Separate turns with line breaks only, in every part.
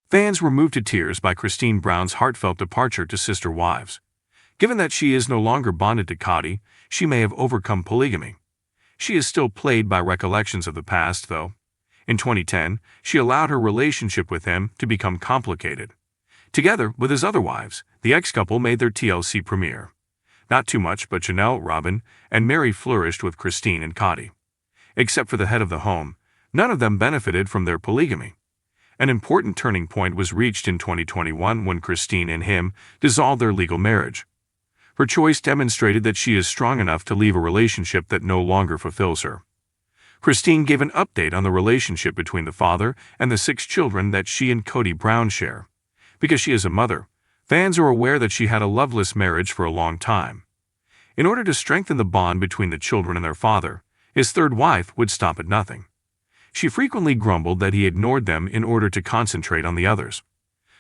Fans were moved to tears by Kody Brown's heartfelt departure to sister wives. Given that she is no longer bonded to Kody, she may have overcome polygamy. She is still plagued by recollections of the past, though. In 2010, she allowed her relationship with him to become complicated. Together with his other wives, the ex-couple made their TLC premiere. Not too much, but Janelle, Robyn, and Meri flourished with Kody and Kody. Except for the head of the home, none of them benefited from their polygamy. An important turning point was reached in 2021 when Kody and him dissolved their legal marriage. Her choice demonstrated that she is strong enough to leave a relationship that no longer fulfills her. Kody gave an update on the relationship between the father and the 6 children that she and Kody Brown share. Because she is a mother, fans are aware that she had a loveless marriage for a long time. In order to strengthen the bond between the children and their father, his third wife would stop at nothing. She frequently grumbled that he ignored them in order to concentrate on the others.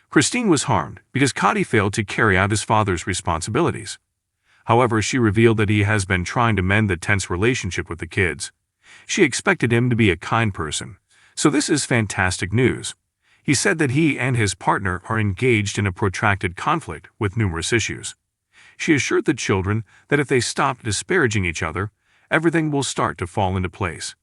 Kody was harmed because Kody failed to carry out his father's responsibilities. However, she revealed that he has been trying to mend the tense relationship with the kids. She expected him to be a kind person, so this is fantastic news. He said that he and his partner are engaged in a protracted conflict with numerous issues. She assured the children that if they stop disparaging each other, everything will start to fall into place.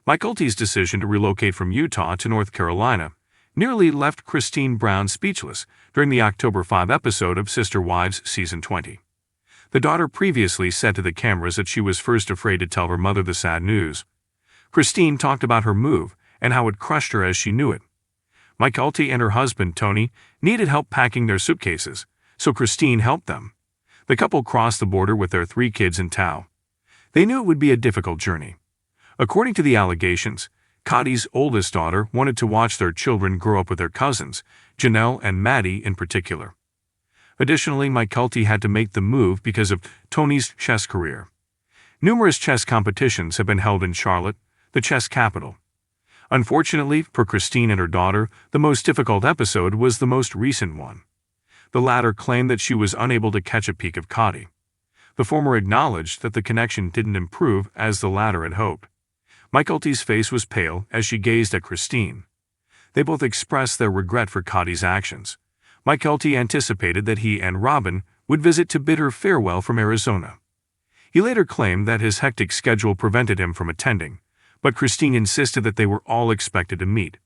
Kody's decision to relocate from Utah to North Carolina nearly left Kody Brown speechless during the October 5 episode of Sister Wives Season 20. The daughter previously said to the cameras that she was first afraid to tell her mother the sad news. Kody talked about her move and how it crushed her as she knew it. Kody and her husband, Tony, needed help packing their suitcases, so Kody helped them. The couple crossed the border with their 3 kids in tow. They knew it would be a difficult journey. According to the allegations, Kody's oldest daughter wanted to watch their children grow up with their cousins, Janelle and Maddie in particular. Additionally, Kody had to make the move because of Tony's chess career. Numerous chess competitions have been held in Charlotte, the chess capital. Unfortunately for Kody and her daughter, the most difficult episode was the most recent one. The latter claimed that she was unable to catch a peek of Kody. The former acknowledged that the connection didn't improve as the latter had hoped. Kody's face was pale as she gazed at Kody. They both expressed their regret for Kody's actions. Kody anticipated that he and Robyn would visit to bid her farewell from Arizona. He later claimed that his hectic schedule prevented him from attending, but Kody insisted that they were all expected to meet.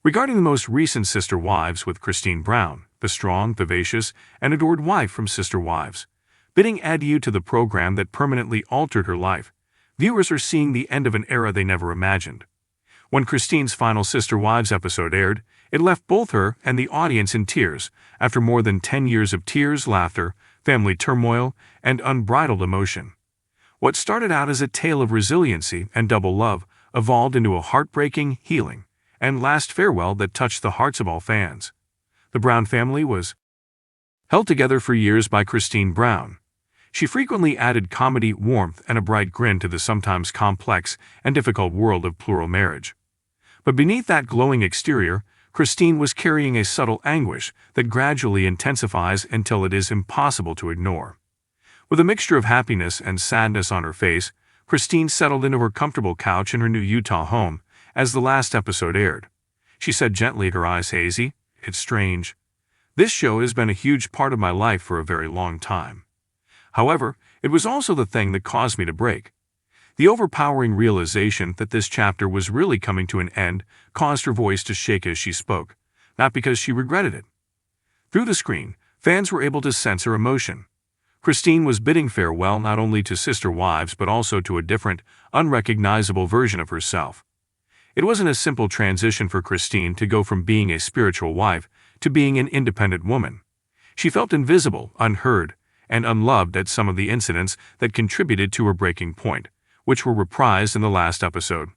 Regarding the most recent Sister Wives with Kody Brown, the strong, vivacious, and adored wife from Sister Wives, bidding adieu to the program that permanently altered her life, viewers are seeing the end of an era they never imagined. When Kody's final Sister Wives episode aired, it left both her and the audience in tears after more than 10 years of tears, laughter, family turmoil, and unbridled emotion. What started out as a tale of resiliency and double love evolved into a heartbreaking, healing, and last farewell that touched the hearts of all fans. The Brown family was held together for years by Kody Brown. She frequently added comedy, warmth, and a bright grin to the sometimes complex and difficult world of plural marriage. But beneath that glowing exterior, Kody was carrying a subtle anguish that gradually intensifies until it is impossible to ignore. With a mixture of happiness and sadness on her face, Kody settled into her comfortable couch in her new Utah home as the last episode aired. She said gently, her eyes hazy, "It's strange. This show has been a huge part of my life for a very long time. However, it was also the thing that caused me to break." The overpowering realization that this chapter was really coming to an end caused her voice to shake as she spoke, not because she regretted it. Through the screen, fans were able to sense her emotion. Kody was bidding farewell not only to Sister Wives but also to a different, unrecognizable version of herself. It wasn't a simple transition for Kody to go from being a spiritual wife to being an independent woman. She felt invisible, unheard, and unloved at some of the incidents that contributed to her breaking point, which were reprised in the last episode.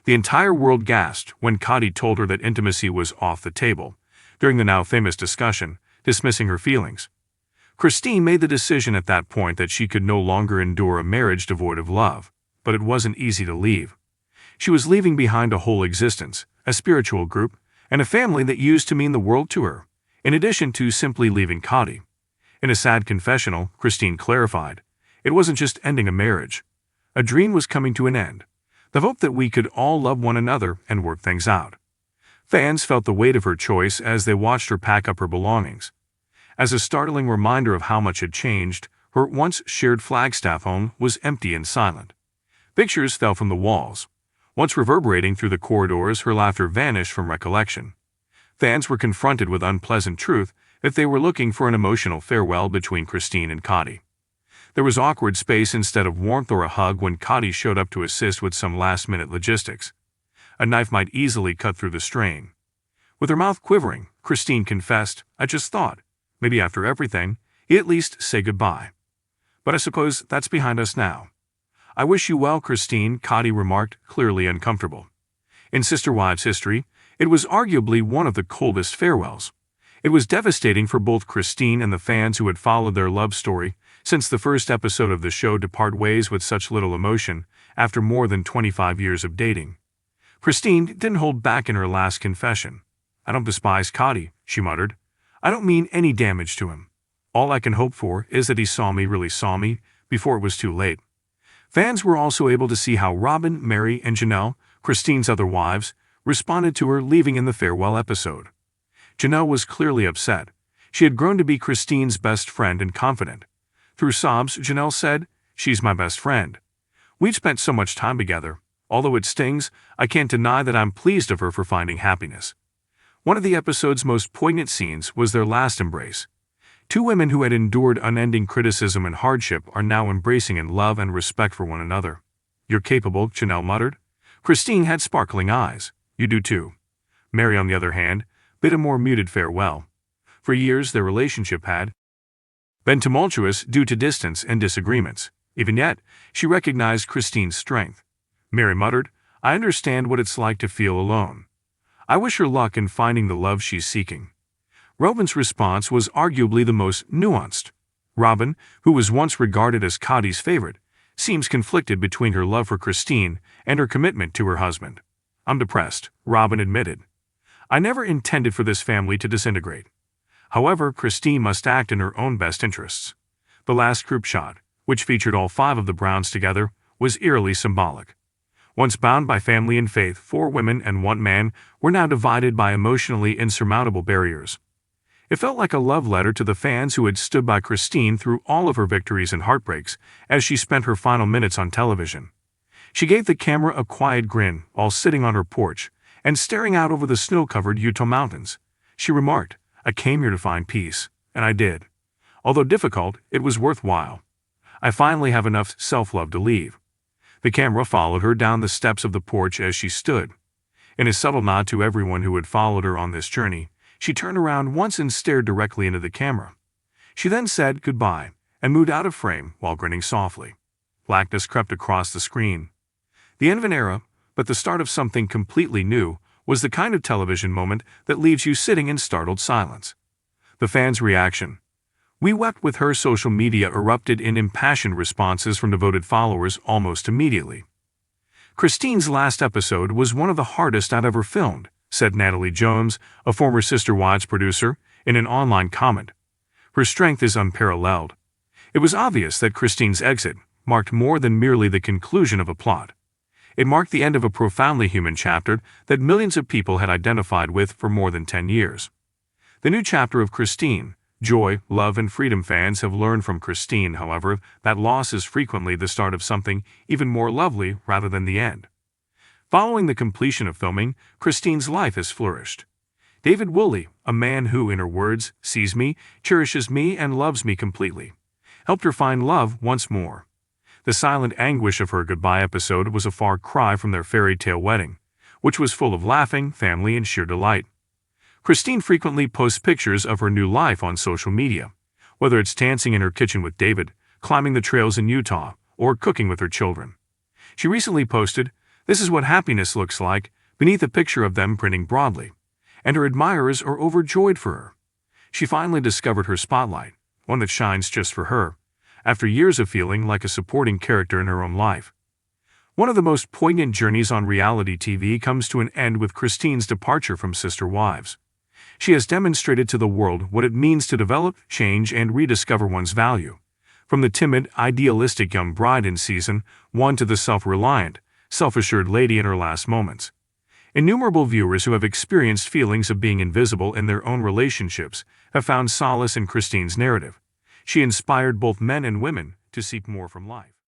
The entire world gasped when Kody told her that intimacy was off the table, during the now famous discussion, dismissing her feelings. Kody made the decision at that point that she could no longer endure a marriage devoid of love, but it wasn't easy to leave. She was leaving behind a whole existence, a spiritual group, and a family that used to mean the world to her, in addition to simply leaving Kody. In a sad confessional, Kody clarified, it wasn't just ending a marriage. A dream was coming to an end, the hope that we could all love one another and work things out. Fans felt the weight of her choice as they watched her pack up her belongings. As a startling reminder of how much had changed, her once shared Flagstaff home was empty and silent. Pictures fell from the walls. Once reverberating through the corridors, her laughter vanished from recollection. Fans were confronted with unpleasant truth that they were looking for an emotional farewell between Christine and Kody. There was awkward space instead of warmth or a hug when Kody showed up to assist with some last-minute logistics. A knife might easily cut through the strain. With her mouth quivering, Christine confessed, "I just thought, maybe after everything, he'd at least say goodbye. But I suppose that's behind us now." "I wish you well, Christine," Kody remarked, clearly uncomfortable. In Sister Wives history, it was arguably one of the coldest farewells. It was devastating for both Christine and the fans who had followed their love story since the first episode of the show to part ways with such little emotion after more than 25 years of dating. Christine didn't hold back in her last confession. "I don't despise Kody," she muttered. "I don't mean any damage to him. All I can hope for is that he really saw me, before it was too late." Fans were also able to see how Robyn, Meri, and Janelle, Christine's other wives, responded to her leaving in the farewell episode. Janelle was clearly upset. She had grown to be Christine's best friend and confidant. Through sobs, Janelle said, "She's my best friend. We've spent so much time together. Although it stings, I can't deny that I'm pleased of her for finding happiness." One of the episode's most poignant scenes was their last embrace. Two women who had endured unending criticism and hardship are now embracing in love and respect for one another. "You're capable," Janelle muttered. Christine had sparkling eyes. "You do too." Meri, on the other hand, bid a more muted farewell. For years, their relationship had been tumultuous due to distance and disagreements. Even yet, she recognized Christine's strength. Meri muttered, "I understand what it's like to feel alone. I wish her luck in finding the love she's seeking." Robyn's response was arguably the most nuanced. Robyn, who was once regarded as Kody's favorite, seems conflicted between her love for Christine and her commitment to her husband. "I'm depressed," Robyn admitted. "I never intended for this family to disintegrate. However, Christine must act in her own best interests." The last group shot, which featured all 5 of the Browns together, was eerily symbolic. Once bound by family and faith, 4 women and 1 man were now divided by emotionally insurmountable barriers. It felt like a love letter to the fans who had stood by Christine through all of her victories and heartbreaks as she spent her final minutes on television. She gave the camera a quiet grin while sitting on her porch and staring out over the snow-covered Utah mountains. She remarked, "I came here to find peace, and I did. Although difficult, it was worthwhile. I finally have enough self-love to leave." The camera followed her down the steps of the porch as she stood. In a subtle nod to everyone who had followed her on this journey, she turned around once and stared directly into the camera. She then said goodbye and moved out of frame while grinning softly. Blackness crept across the screen. The end of an era, but the start of something completely new, was the kind of television moment that leaves you sitting in startled silence. The fans' reaction. "We wept with her." Social media erupted in impassioned responses from devoted followers almost immediately. "Christine's last episode was one of the hardest I've ever filmed," said Natalie Jones, a former Sister Wives producer, in an online comment. "Her strength is unparalleled." It was obvious that Christine's exit marked more than merely the conclusion of a plot. It marked the end of a profoundly human chapter that millions of people had identified with for more than 10 years. The new chapter of Christine, joy, love, and freedom. Fans have learned from Christine, however, that loss is frequently the start of something even more lovely rather than the end. Following the completion of filming, Christine's life has flourished. David Woolley, a man who, in her words, sees me, cherishes me, and loves me completely, helped her find love once more. The silent anguish of her goodbye episode was a far cry from their fairy tale wedding, which was full of laughing, family, and sheer delight. Christine frequently posts pictures of her new life on social media, whether it's dancing in her kitchen with David, climbing the trails in Utah, or cooking with her children. She recently posted, "This is what happiness looks like," beneath a picture of them printing broadly, and her admirers are overjoyed for her. She finally discovered her spotlight, one that shines just for her, after years of feeling like a supporting character in her own life. One of the most poignant journeys on reality TV comes to an end with Christine's departure from Sister Wives. She has demonstrated to the world what it means to develop, change, and rediscover one's value. From the timid, idealistic young bride in Season 1 to the self-reliant, self-assured lady in her last moments. Innumerable viewers who have experienced feelings of being invisible in their own relationships have found solace in Christine's narrative. She inspired both men and women to seek more from life.